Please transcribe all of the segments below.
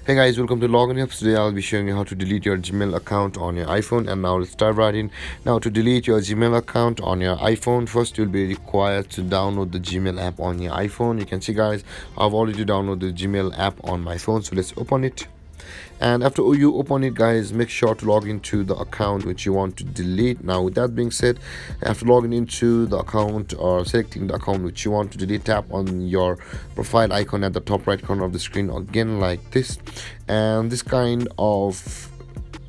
Hey guys, welcome to Login Helps. Today I'll be showing you how to delete your Gmail account on your iPhone. And now let's start right in. Now to delete your Gmail account on your iPhone, first you'll be required to download the Gmail app on your iPhone. You can see guys, I've already downloaded the Gmail app on my phone. So let's open it. And after you open it guys, make sure to log into the account which you want to delete. Now with that being said, after logging into the account or selecting the account which you want to delete, tap on your profile icon at the top right corner of the screen again like this, and this kind of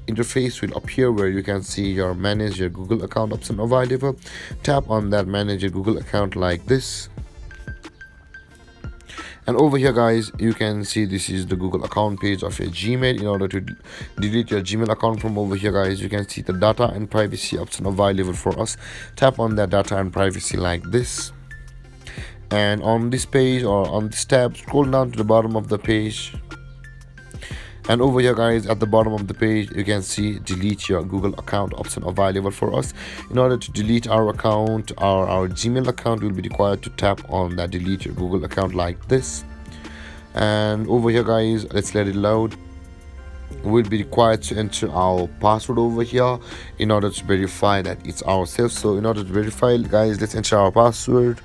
interface will appear where you can see your manage your Google account option available. Tap on that manage your Google account like this, and over here guys you can see this is the Google account page of your Gmail. In order to delete your Gmail account from over here guys, you can see the data and privacy option available for us. Tap on that data and privacy like this, and on this page or on this tab, scroll down to the bottom of the page, and over here guys at the bottom of the page you can see delete your Google account option available for us. In order to delete our account or our Gmail account, we'll be required to tap on that delete your Google account like this, and over here guys let's let it load. We'll be required to enter our password over here in order to verify that it's ourselves. So in order to verify guys, let's enter our password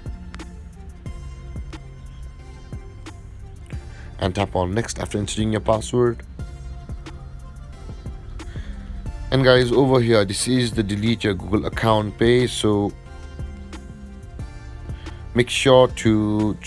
and tap on next after entering your password. And guys over here this is the delete your Google account page, so make sure to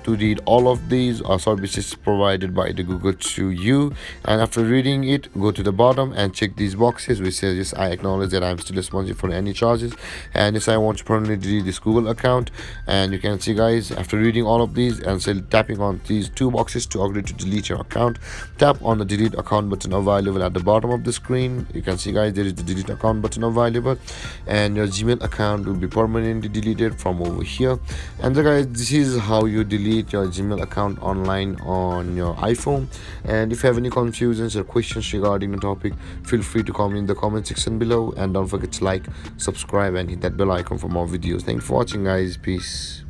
read all of these services provided by the Google to you. And after reading it, go to the bottom and check these boxes which says yes, I acknowledge that I'm still responsible for any charges, and yes, I want to permanently delete this Google account. And you can see guys, after reading all of these and still tapping on these two boxes to agree to delete your account, tap on the delete account button available at the bottom of the screen. You can see guys, there is the delete account button available, and your Gmail account will be permanently deleted from over here. And guys, this is how you delete your Gmail account online on your iPhone. And if you have any confusions or questions regarding the topic, feel free to comment in the comment section below, and don't forget to like, subscribe and hit that bell icon for more videos. Thanks for watching guys. Peace.